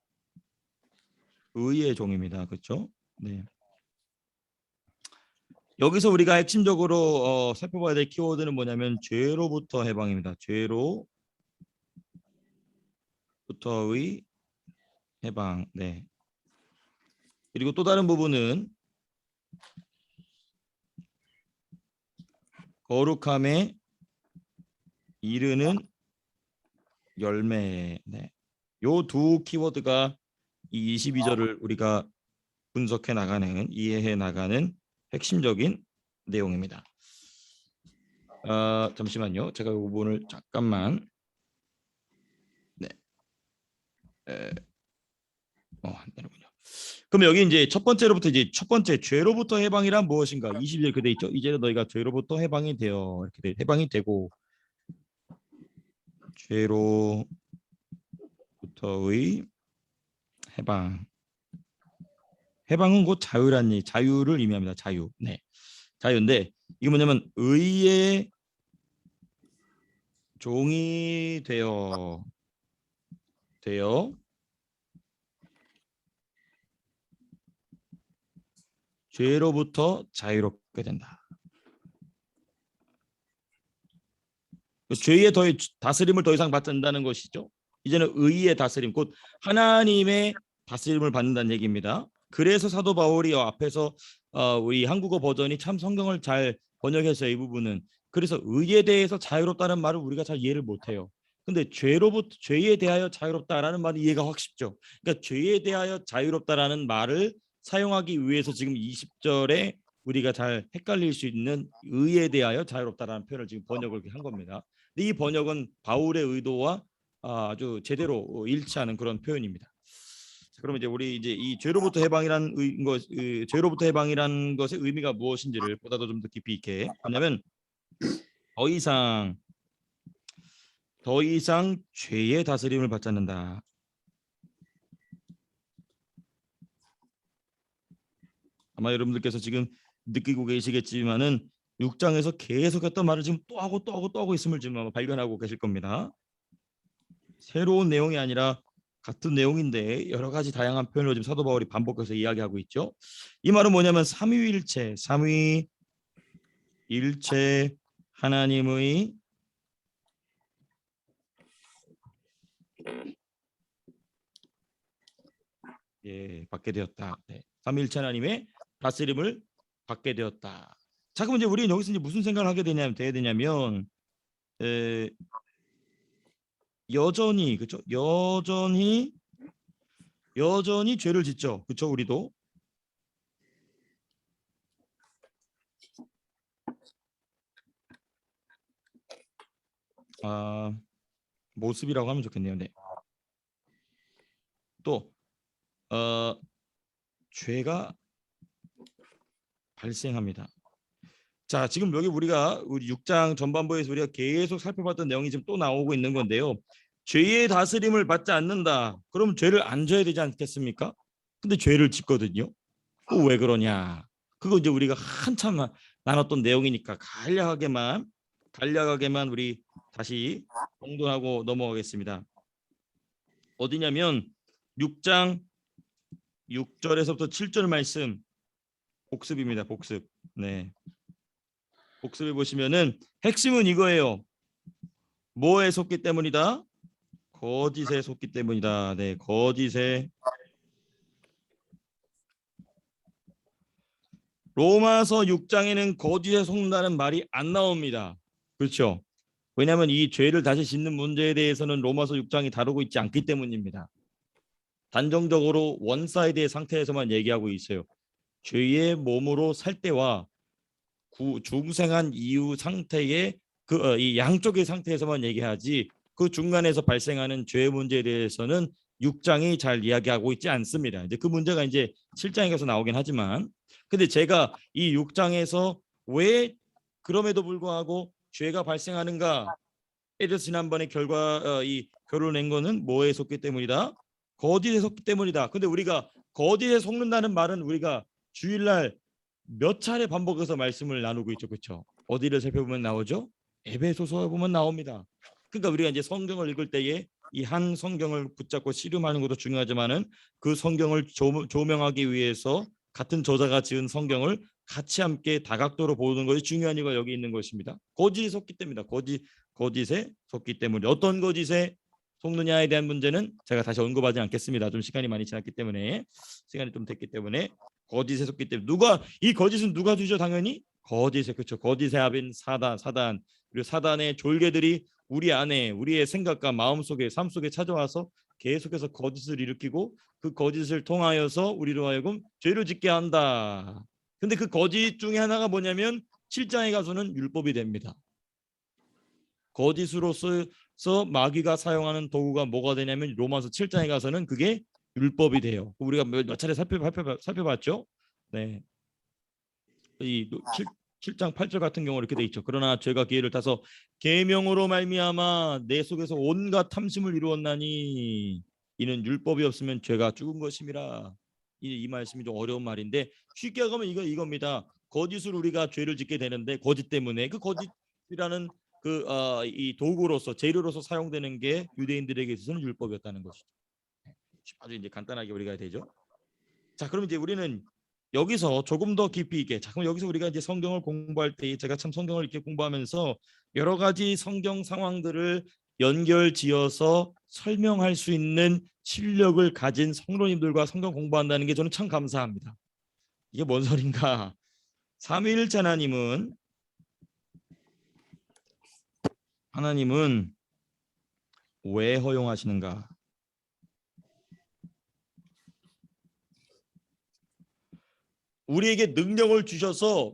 의의 종입니다. 그렇죠? 네. 여기서 우리가 핵심적으로 살펴봐야 될 키워드는 뭐냐면 죄로부터 해방입니다. 죄로부터의 해방. 네. 그리고 또 다른 부분은 거룩함에 이르는 열매. 네. 요 두 키워드가 이 22절을 우리가 분석해 나가는, 이해해 나가는 핵심적인 내용입니다. 잠시만요. 제가 이 부분을 잠깐만. 네. 안 되는군요. 그럼 여기 이제 첫 번째로부터 이제 첫 번째 죄로부터 해방이란 무엇인가? 22절 그대 있죠. 이제는 너희가 죄로부터 해방이 되어 이렇게 해방이 되고 죄로부터의 해방. 해방은 곧 자유란 자유를 의미합니다. 자유. 네. 자유인데 이게 뭐냐면 의의 종이 되어 죄로부터 자유롭게 된다. 죄의 다스림을 더 이상 받지 않는다는 것이죠. 이제는 의의 다스림, 곧 하나님의 다스림을 받는다는 얘기입니다. 그래서 사도 바울이 앞에서 우리 한국어 버전이 참 성경을 잘 번역했어요. 이 부분은. 그래서 의에 대해서 자유롭다는 말을 우리가 잘 이해를 못해요. 근데 죄에 대하여 자유롭다라는 말이 이해가 확 쉽죠. 그러니까 죄에 대하여 자유롭다라는 말을 사용하기 위해서 지금 20절에 우리가 잘 헷갈릴 수 있는 의에 대하여 자유롭다라는 표현을 지금 번역을 한 겁니다. 이 번역은 바울의 의도와 아주 제대로 일치하는 그런 표현입니다. 그럼 이제 우리 이제 이 죄로부터 해방이란 죄로부터 해방이란 것의 의미가 무엇인지를 보다도 좀 더 깊이 있게 뭐냐면 더 이상 죄의 다스림을 받지 않는다. 아마 여러분들께서 지금 느끼고 계시겠지만은 6장에서 계속했던 말을 지금 또 하고 있음을 지금 아마 발견하고 계실 겁니다. 새로운 내용이 아니라 같은 내용인데 여러 가지 다양한 표현으로 지금 사도 바울이 반복해서 이야기하고 있죠. 이 말은 뭐냐면 삼위일체 하나님의 받게 되었다. 네. 삼위일체 하나님의 다스림을 받게 되었다. 자, 그럼 이제 우리는 여기서 이제 무슨 생각을 하게 되냐면 여전히 그렇죠? 여전히 죄를 짓죠. 그렇죠? 우리도 모습이라고 하면 좋겠네요. 네. 또 죄가 발생합니다. 자, 지금 여기 우리 6장 전반부에서 우리가 계속 살펴봤던 내용이 지금 또 나오고 있는 건데요. 죄의 다스림을 받지 않는다. 그럼 죄를 안 져야 되지 않겠습니까? 근데 죄를 짓거든요. 그거 왜 그러냐? 그거 이제 우리가 한참 나눴던 내용이니까 간략하게만 우리 다시 공론하고 넘어가겠습니다. 어디냐면 6장 6절에서부터 7절 말씀 복습입니다. 복습. 네. 복습해 보시면은 핵심은 이거예요. 뭐에 속기 때문이다? 거짓에 속기 때문이다. 네, 거짓에. 로마서 6장에는 거짓에 속는다는 말이 안 나옵니다. 그렇죠? 왜냐하면 이 죄를 다시 짓는 문제에 대해서는 로마서 6장이 다루고 있지 않기 때문입니다. 단정적으로 원사이드의 상태에서만 얘기하고 있어요. 죄의 몸으로 살 때와 중생한 이후 상태의 이 양쪽의 상태에서만 얘기하지 그 중간에서 발생하는 죄의 문제에 대해서는 6장이 잘 이야기하고 있지 않습니다. 이제 그 문제가 이제 7장에 가서 나오긴 하지만, 근데 제가 이 6장에서 왜 그럼에도 불구하고 죄가 발생하는가에 대해서 지난번에 이 결론을 낸 거는 뭐에 속기 때문이다? 거짓에 속기 때문이다. 근데 우리가 거짓에 속는다는 말은 우리가 주일날 몇 차례 반복해서 말씀을 나누고 있죠. 그렇죠? 어디를 살펴보면 나오죠? 에베소서에 보면 나옵니다. 그러니까 우리가 이제 성경을 읽을 때에 이 한 성경을 붙잡고 씨름하는 것도 중요하지만은 그 성경을 조명하기 위해서 같은 저자가 지은 성경을 같이 함께 다각도로 보는 것이 중요한 이유가 여기 있는 것입니다. 거짓에 속기 때문이다. 거짓에 속기 때문에 어떤 거짓에 속느냐에 대한 문제는 제가 다시 언급하지 않겠습니다. 좀 시간이 많이 지났기 때문에 시간이 좀 됐기 때문에 거짓에 속기 때문에 이 거짓은 누가 주죠? 당연히 거짓에, 그렇죠. 거짓의 아빈 사단 그리고 사단의 졸개들이 우리 안에 우리의 생각과 마음 속에 삶 속에 찾아와서 계속해서 거짓을 일으키고 그 거짓을 통하여서 우리로 하여금 죄를 짓게 한다. 근데 그 거짓 중에 하나가 뭐냐면 7장에 가서는 율법이 됩니다. 거짓으로서 마귀가 사용하는 도구가 뭐가 되냐면 로마서 7장에 가서는 그게 율법이 돼요. 우리가 몇 차례 살펴봤죠. 네. 이 7장 8절 같은 경우 이렇게 돼 있죠. 그러나 죄가 기회를 타서 계명으로 말미암아 내 속에서 온갖 탐심을 이루었나니 이는 율법이 없으면 죄가 죽은 것임이라. 이 말씀이 좀 어려운 말인데 쉽게 하면 이겁니다. 거짓으로 우리가 죄를 짓게 되는데 거짓 때문에 그 거짓이라는 이 도구로서 재료로서 사용되는 게 유대인들에게 있어서는 율법이었다는 것이죠. 아주 이제 간단하게 우리가 해야 되죠. 자, 그럼 이제 우리는 여기서 조금 더 깊이 있게, 자, 그럼 여기서 우리가 이제 성경을 공부할 때 제가 참 성경을 이렇게 공부하면서 여러 가지 성경 상황들을 연결지어서 설명할 수 있는 실력을 가진 성도님들과 성경 공부한다는 게 저는 참 감사합니다. 이게 뭔 소린가? 삼위일체 하나님은 왜 허용하시는가? 우리에게 능력을 주셔서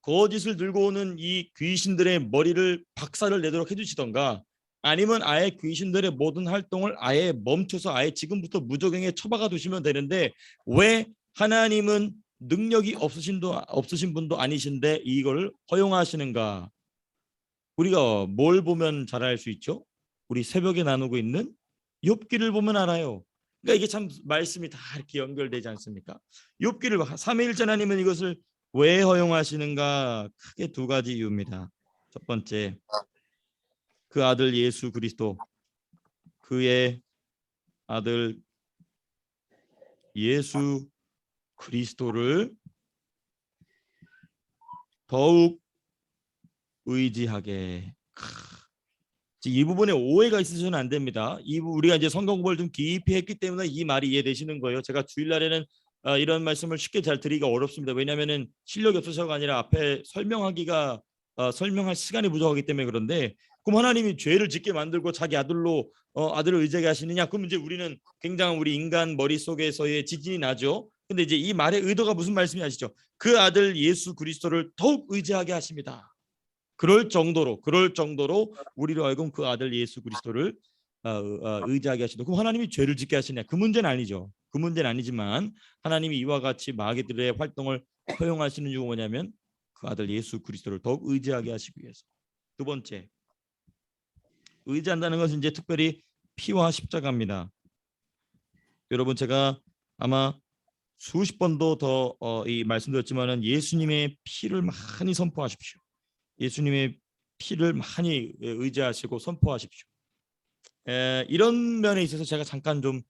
거짓을 들고 오는 이 귀신들의 머리를 박살을 내도록 해주시던가, 아니면 아예 귀신들의 모든 활동을 아예 멈춰서 아예 지금부터 무적행에 처박아 두시면 되는데 왜 하나님은 능력이 없으신 분도 아니신데 이걸 허용하시는가? 우리가 뭘 보면 잘 알 수 있죠? 우리 새벽에 나누고 있는 욥기를 보면 알아요. 그러니까 이게 참 말씀이 다 이렇게 연결되지 않습니까? 욥기를 삼위일체 하나님은 이것을 왜 허용하시는가? 크게 두 가지 이유입니다. 첫 번째, 그 아들 예수 그리스도, 그의 아들 예수 그리스도를 더욱 의지하게. 이 부분에 오해가 있으셔는 안 됩니다. 우리가 이제 성경 공부를 좀 깊이 했기 때문에 이 말이 이해되시는 거예요. 제가 주일날에는 이런 말씀을 쉽게 잘 드리기가 어렵습니다. 왜냐하면은 실력이 없어서가 아니라 앞에 설명할 시간이 부족하기 때문에. 그런데 그럼 하나님이 죄를 짓게 만들고 자기 아들로 아들을 의지하게 하시느냐? 그럼 이제 우리는 굉장히 우리 인간 머릿속에서의 지진이 나죠. 근데 이제 이 말의 의도가 무슨 말씀이 아시죠? 그 아들 예수 그리스도를 더욱 의지하게 하십니다. 그럴 정도로 우리로 하여금 그 아들 예수 그리스도를 의지하게 하시다. 그럼 하나님이 죄를 짓게 하시냐? 그 문제는 아니죠. 그 문제는 아니지만 하나님이 이와 같이 마귀들의 활동을 허용하시는 이유가 뭐냐면 그 아들 예수 그리스도를 더욱 의지하게 하시기 위해서. 두 번째, 의지한다는 것은 이제 특별히 피와 십자가입니다. 여러분 제가 아마 수십 번도 더 이 말씀드렸지만은 예수님의 피를 많이 선포하십시오. 예수님의 피를 많이 의지하시고 선포하십시오. 이런 면에 있어서 제가 잠깐 좀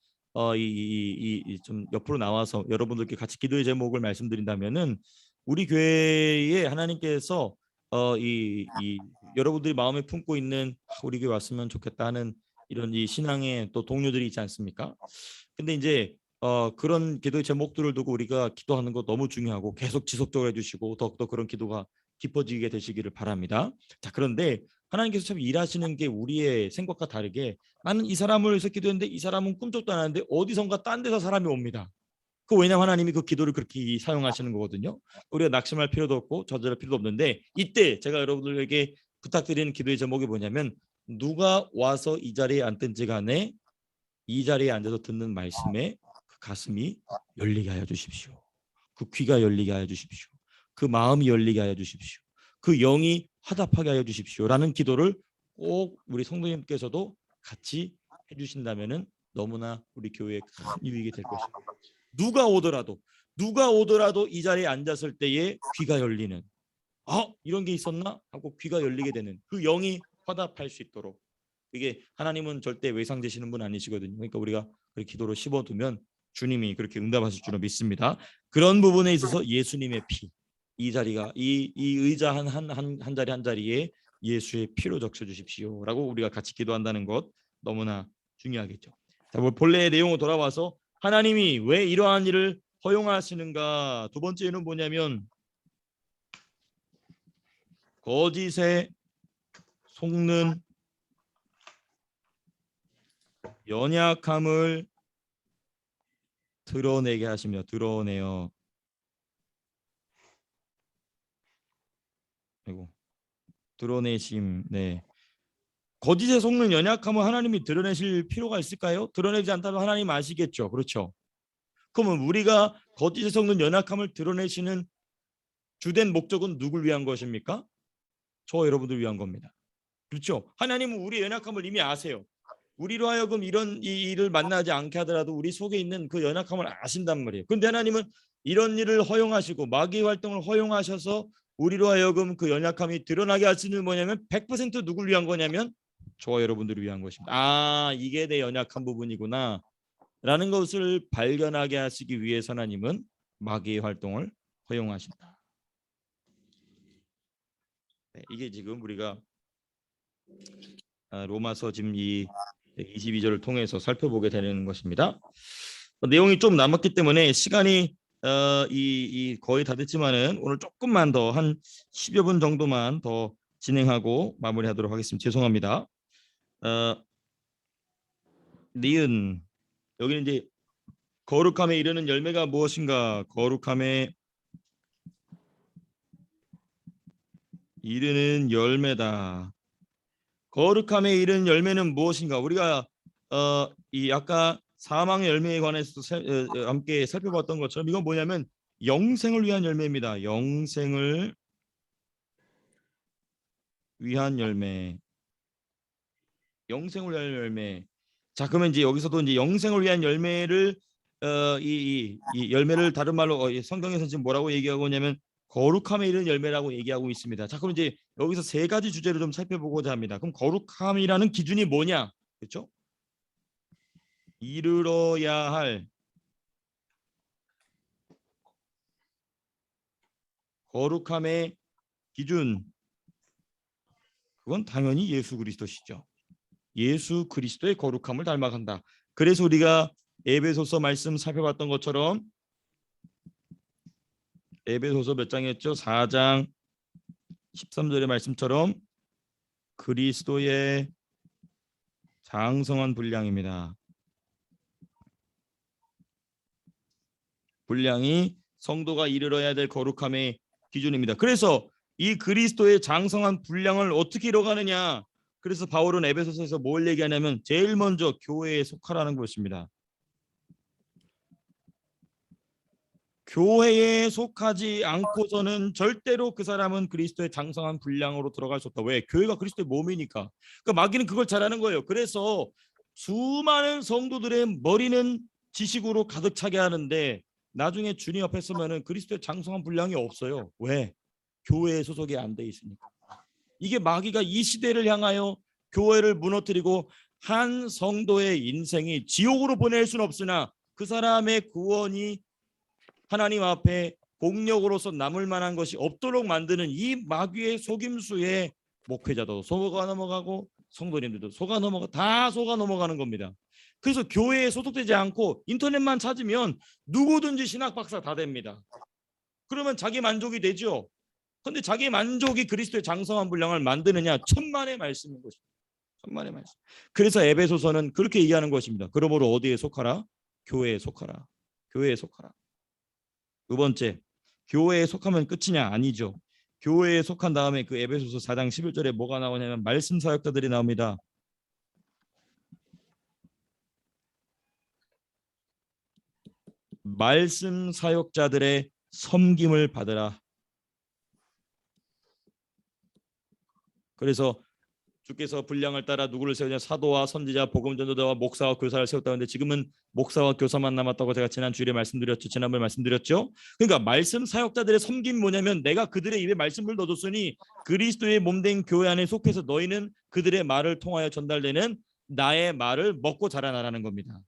좀 옆으로 나와서 여러분들께 같이 기도의 제목을 말씀드린다면은 우리 교회에 하나님께서 여러분들이 마음에 품고 있는 우리 교회 왔으면 좋겠다 하는 이런 이 신앙의 또 동료들이 있지 않습니까? 근데 이제 그런 기도의 제목들을 두고 우리가 기도하는 거 너무 중요하고 계속 지속적으로 해주시고 더욱더 그런 기도가 깊어지게 되시기를 바랍니다. 자, 그런데 하나님께서 참 일하시는 게 우리의 생각과 다르게 나는 이 사람을 위해서 기도했는데 이 사람은 꿈쩍도 안 하는데 어디선가 딴 데서 사람이 옵니다. 왜냐하면 하나님이 그 기도를 그렇게 사용하시는 거거든요. 우리가 낙심할 필요도 없고 저절할 필요도 없는데 이때 제가 여러분들에게 부탁드리는 기도의 제목이 뭐냐면 누가 와서 이 자리에 앉든지 간에 이 자리에 앉아서 듣는 말씀에 그 가슴이 열리게 하여 주십시오. 그 귀가 열리게 하여 주십시오. 그 마음이 열리게 하여 주십시오. 그 영이 화답하게 하여 주십시오. 라는 기도를 꼭 우리 성도님께서도 같이 해주신다면은 너무나 우리 교회에 큰 유익이 될 것입니다. 누가 오더라도 이 자리에 앉았을 때에 귀가 열리는 이런 게 있었나 하고 귀가 열리게 되는 그 영이 화답할 수 있도록 이게 하나님은 절대 외상되시는 분 아니시거든요. 그러니까 우리가 그렇게 기도로 씹어두면 주님이 그렇게 응답하실 줄로 믿습니다. 그런 부분에 있어서 예수님의 피, 이 자리가 이 의자 한 자리 한 자리에 예수의 피로 적셔 주십시오라고 우리가 같이 기도한다는 것 너무나 중요하겠죠. 자, 본래의 내용으로 돌아와서 하나님이 왜 이러한 일을 허용하시는가? 두 번째는 뭐냐면 거짓에 속는 연약함을 드러내게 하시며 드러내어 드러내심. 네. 거짓에 속는 연약함을 하나님이 드러내실 필요가 있을까요? 드러내지 않다면 하나님 아시겠죠. 그렇죠. 그러면 우리가 거짓에 속는 연약함을 드러내시는 주된 목적은 누굴 위한 것입니까? 저 여러분들 위한 겁니다. 그렇죠. 하나님은 우리의 연약함을 이미 아세요. 우리로 하여금 이런 이 일을 만나지 않게 하더라도 우리 속에 있는 그 연약함을 아신단 말이에요. 그런데 하나님은 이런 일을 허용하시고 마귀의 활동을 허용하셔서 우리로 하여금 그 연약함이 드러나게 하시는 뭐냐면 100% 누굴 위한 거냐면 저와 여러분들을 위한 것입니다. 이게 내 연약한 부분이구나 라는 것을 발견하게 하시기 위해서 하나님은 마귀의 활동을 허용하신다. 네, 이게 지금 우리가 로마서 지금 이 22절을 통해서 살펴보게 되는 것입니다. 내용이 좀 남았기 때문에 시간이 거의 다 됐지만은 오늘 조금만 더 한 10여 분 정도만 더 진행하고 마무리하도록 하겠습니다. 죄송합니다. 니은 여기는 이제 거룩함에 이르는 열매가 무엇인가? 거룩함에 이르는 열매다. 거룩함에 이르는 열매는 무엇인가? 우리가 이 아까 사망의 열매에 관해서 함께 살펴봤던 것처럼 이건 뭐냐면 영생을 위한 열매입니다. 영생을 위한 열매. 영생을 위한 열매. 자, 그러면 이제 여기서도 이제 영생을 위한 열매를 이 열매를 다른 말로 성경에서 지금 뭐라고 얘기하고 있냐면 거룩함에 이르는 열매라고 얘기하고 있습니다. 자, 그럼 이제 여기서 세 가지 주제를 좀 살펴보고자 합니다. 그럼 거룩함이라는 기준이 뭐냐? 그렇죠? 이르러야 할 거룩함의 기준, 그건 당연히 예수 그리스도시죠. 예수 그리스도의 거룩함을 닮아간다. 그래서 우리가 에베소서 말씀 살펴봤던 것처럼 에베소서 몇 장이었죠? 4장 13절의 말씀처럼 그리스도의 장성한 분량입니다. 분량이 성도가 이르러야 될 거룩함의 기준입니다. 그래서 이 그리스도의 장성한 분량을 어떻게 이뤄가느냐? 그래서 바울은 에베소서에서 뭘 얘기하냐면 제일 먼저 교회에 속하라는 것입니다. 교회에 속하지 않고서는 절대로 그 사람은 그리스도의 장성한 분량으로 들어갈 수 없다. 왜? 교회가 그리스도의 몸이니까. 그러니까 마귀는 그걸 잘하는 거예요. 그래서 수많은 성도들의 머리는 지식으로 가득 차게 하는데 나중에 주님 앞에 서면은 그리스도의 장성한 분량이 없어요. 왜? 교회에 소속이 안 돼 있으니까. 이게 마귀가 이 시대를 향하여 교회를 무너뜨리고 한 성도의 인생이 지옥으로 보낼 수는 없으나 그 사람의 구원이 하나님 앞에 공력으로서 남을 만한 것이 없도록 만드는 이 마귀의 속임수에 목회자도 속아 넘어가고 성도님들도 속아 넘어가 다 속아 넘어가는 겁니다. 그래서 교회에 소속되지 않고 인터넷만 찾으면 누구든지 신학 박사 다 됩니다. 그러면 자기 만족이 되죠. 그런데 자기 만족이 그리스도의 장성한 분량을 만드느냐? 천만의 말씀인 것입니다. 천만의 말씀. 그래서 에베소서는 그렇게 얘기하는 것입니다. 그러므로 어디에 속하라? 교회에 속하라. 교회에 속하라. 두 번째, 교회에 속하면 끝이냐? 아니죠. 교회에 속한 다음에 그 에베소서 4장 11절에 뭐가 나오냐면 말씀 사역자들이 나옵니다. 말씀 사역자들의 섬김을 받으라. 그래서 주께서 분량을 따라 누구를 세우냐? 사도와 선지자, 복음 전도자와 목사와 교사를 세웠다는데 지금은 목사와 교사만 남았다고 제가 지난 주일에 말씀드렸죠. 지난번에 말씀드렸죠. 그러니까 말씀 사역자들의 섬김이 뭐냐면 내가 그들의 입에 말씀을 넣어줬으니 그리스도의 몸된 교회 안에 속해서 너희는 그들의 말을 통하여 전달되는 나의 말을 먹고 자라나라는 겁니다.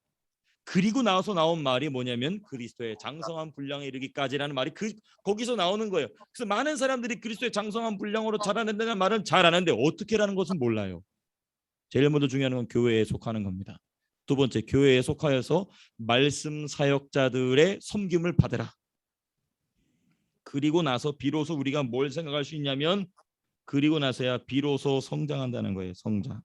그리고 나서 나온 말이 뭐냐면 그리스도의 장성한 분량에 이르기까지라는 말이 거기서 나오는 거예요. 그래서 많은 사람들이 그리스도의 장성한 분량으로 자라낸다는 말은 잘 아는데 어떻게라는 것은 몰라요. 제일 먼저 중요한 건 교회에 속하는 겁니다. 두 번째, 교회에 속하여서 말씀 사역자들의 섬김을 받으라. 그리고 나서 비로소 우리가 뭘 생각할 수 있냐면 그리고 나서야 비로소 성장한다는 거예요. 성장.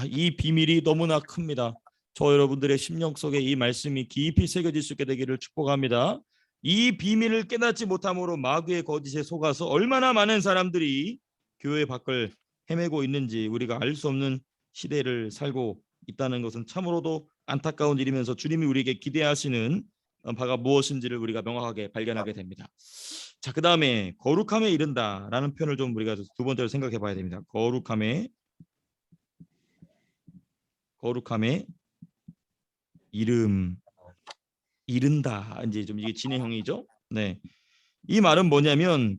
이 비밀이 너무나 큽니다. 저 여러분들의 심령 속에 이 말씀이 깊이 새겨질 수 있게 되기를 축복합니다. 이 비밀을 깨닫지 못함으로 마귀의 거짓에 속아서 얼마나 많은 사람들이 교회 밖을 헤매고 있는지 우리가 알 수 없는 시대를 살고 있다는 것은 참으로도 안타까운 일이면서 주님이 우리에게 기대하시는 바가 무엇인지를 우리가 명확하게 발견하게 됩니다. 자, 그 다음에 거룩함에 이른다라는 표현을 좀 우리가 두 번째로 생각해 봐야 됩니다. 거룩함에 이른다. 이제 좀 이게 진행형이죠. 네, 이 말은 뭐냐면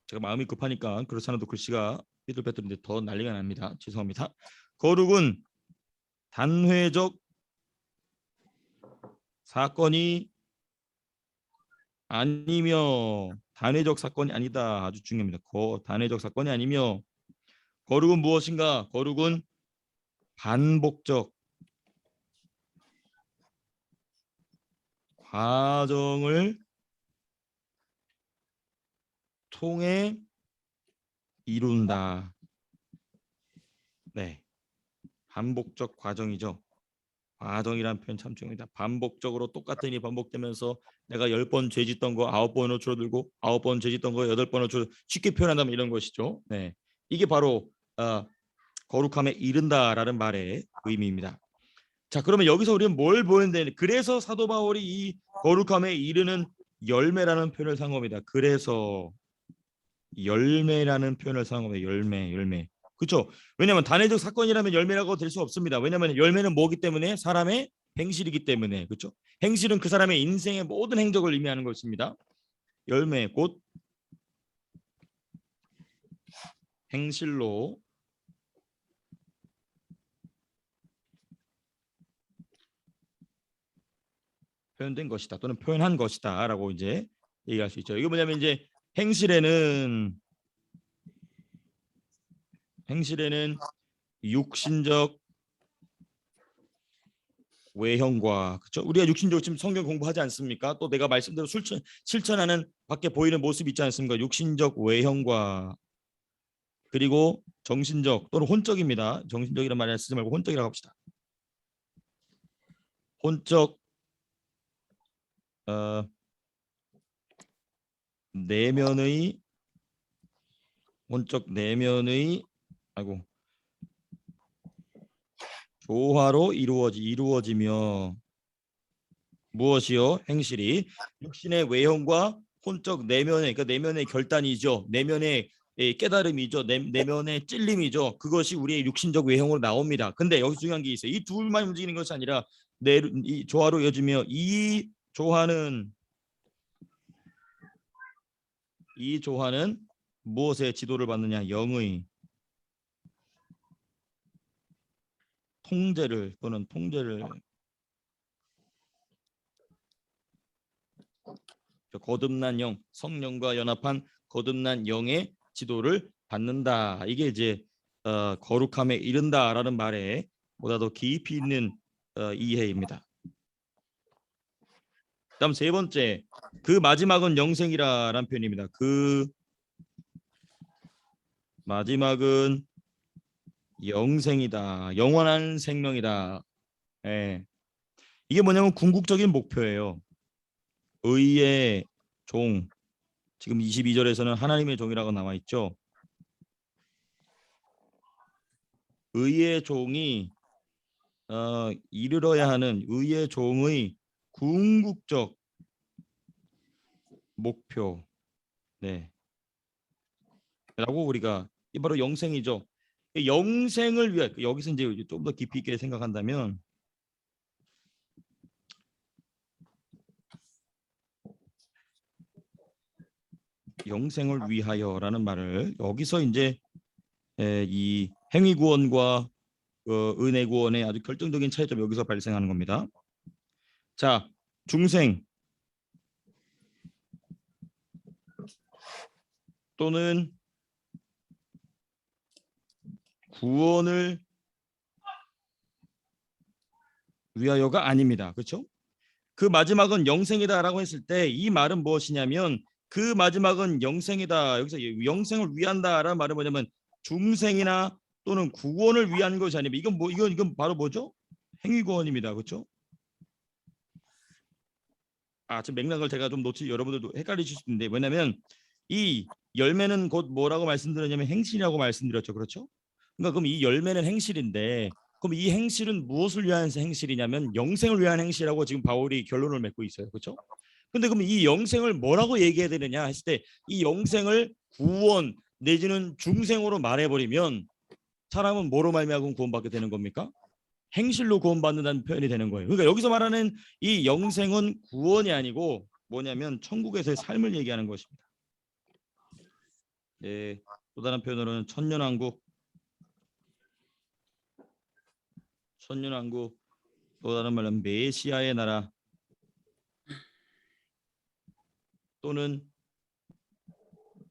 제가 마음이 급하니까 그렇지 않아도 글씨가 삐뚤빼뚤인데 더 난리가 납니다. 죄송합니다. 거룩은 단회적 사건이 아니며 단회적 사건이 아니다. 아주 중요합니다. 단회적 사건이 아니며 거룩은 무엇인가? 거룩은 반복적 과정을 통해 이룬다. 네, 반복적 과정이죠. 과정이라는 표현 참 중요합니다. 반복적으로 똑같은 일이 반복되면서 내가 10번 죄짓던 거 9번으로 줄어들고 9번 죄짓던 거 8번으로 줄어들고 쉽게 표현한다면 이런 것이죠. 네, 이게 바로 거룩함에 이른다라는 말의 의미입니다. 자, 그러면 여기서 우리는 뭘 보는데 그래서 사도 바울이 이 거룩함에 이르는 열매라는 표현을 사용한 겁니다. 그래서 열매라는 표현을 사용한 겁니다. 열매. 그렇죠? 왜냐하면 단회적 사건이라면 열매라고 될 수 없습니다. 왜냐하면 열매는 뭐기 때문에 사람의 행실이기 때문에. 그렇죠? 행실은 그 사람의 인생의 모든 행적을 의미하는 것입니다. 열매 곧 행실로 표현된 것이다 또는 표현한 것이다라고 이제 얘기할 수 있죠. 이게 뭐냐면 이제 행실에는 육신적 외형과 그렇죠? 우리가 육신적으로 지금 성경 공부하지 않습니까? 또 내가 말씀대로 실천하는 밖에 보이는 모습 있지 않습니까? 육신적 외형과 그리고 정신적 또는 혼적입니다. 정신적이라는 말을 쓰지 말고 혼적이라고 합시다. 혼적 내면의 조화로 이루어지며 무엇이요? 행실이 육신의 외형과 혼적 내면의 그러니까 내면의 결단이죠. 내면의 깨달음이죠. 내면의 찔림이죠. 그것이 우리의 육신적 외형으로 나옵니다. 근데 여기 중요한 게 있어요. 이 둘만 움직이는 것이 아니라 이 조화로 이어지며 이 조화는 무엇의 지도를 받느냐? 영의 통제를 거듭난 영, 성령과 연합한 거듭난 영의 지도를 받는다. 이게 이제 거룩함에 이른다라는 말에 보다 더 깊이 있는 이해입니다. 다음 세 번째, 그 마지막은 영생이라는 표현입니다. 그 마지막은 영생이다, 영원한 생명이다. 예. 이게 뭐냐면 궁극적인 목표예요. 의의 종, 지금 22절에서는 하나님의 종이라고 나와 있죠. 의의 종이 이르러야 하는 의의 종의 궁극적 목표, 네, 라고 우리가 이 바로 영생이죠. 영생을 위해 여기서 이제 좀 더 깊이 있게 생각한다면 영생을 위하여라는 말을 여기서 이제 이 행위 구원과 은혜 구원의 아주 결정적인 차이점 여기서 발생하는 겁니다. 자, 중생 또는 구원을 위하여가 아닙니다. 그렇죠? 그 마지막은 영생이다라고 했을 때 이 말은 무엇이냐면 그 마지막은 영생이다. 여기서 영생을 위한다라는 말은 뭐냐면 중생이나 또는 구원을 위한 것이 아니면 이건 바로 뭐죠? 행위 구원입니다. 그렇죠? 지금 맥락을 제가 좀 여러분들도 헷갈리실 수 있는데 왜냐면 이 열매는 곧 뭐라고 말씀드렸냐면 행실이라고 말씀드렸죠. 그렇죠? 그러니까 그럼 이 열매는 행실인데 그럼 이 행실은 무엇을 위한 행실이냐면 영생을 위한 행실이라고 지금 바울이 결론을 맺고 있어요. 그렇죠? 근데 그럼 이 영생을 뭐라고 얘기해야 되느냐 했을 때 이 영생을 구원 내지는 중생으로 말해버리면 사람은 뭐로 말미암아 구원받게 되는 겁니까? 행실로 구원받는다는 표현이 되는 거예요. 그러니까 여기서 말하는 이 영생은 구원이 아니고 뭐냐면 천국에서의 삶을 얘기하는 것입니다. 네, 또 다른 표현으로는 천년왕국, 또 다른 말은 메시아의 나라 또는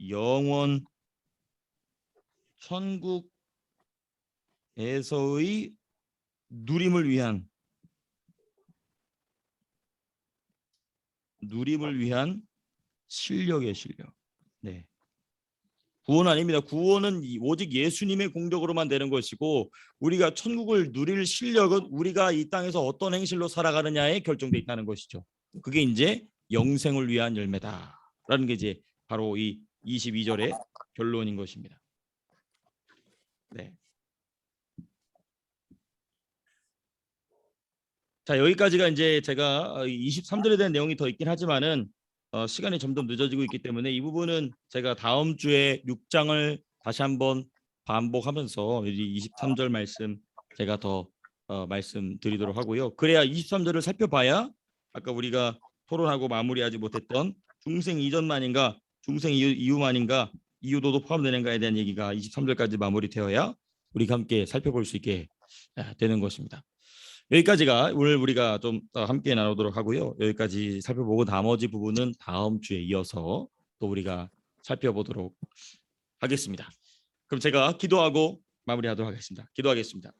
영원 천국에서의 누림을 위한 실력의 실력. 네. 구원 아닙니다. 구원은 오직 예수님의 공덕으로만 되는 것이고 우리가 천국을 누릴 실력은 우리가 이 땅에서 어떤 행실로 살아가느냐에 결정돼 있다는 것이죠. 그게 이제 영생을 위한 열매다라는 게 이제 바로 이 22절의 결론인 것입니다. 네. 자, 여기까지가 이제 제가 23절에 대한 내용이 더 있긴 하지만은 시간이 점점 늦어지고 있기 때문에 이 부분은 제가 다음 주에 6장을 다시 한번 반복하면서 23절 말씀 제가 더 말씀드리도록 하고요. 그래야 23절을 살펴봐야 아까 우리가 토론하고 마무리하지 못했던 중생 이전만인가 중생 이후만인가 이후도도 포함되는가에 대한 얘기가 23절까지 마무리되어야 우리가 함께 살펴볼 수 있게 되는 것입니다. 여기까지가 오늘 우리가 좀 함께 나누도록 하고요. 여기까지 살펴보고 나머지 부분은 다음 주에 이어서 또 우리가 살펴보도록 하겠습니다. 그럼 제가 기도하고 마무리하도록 하겠습니다. 기도하겠습니다.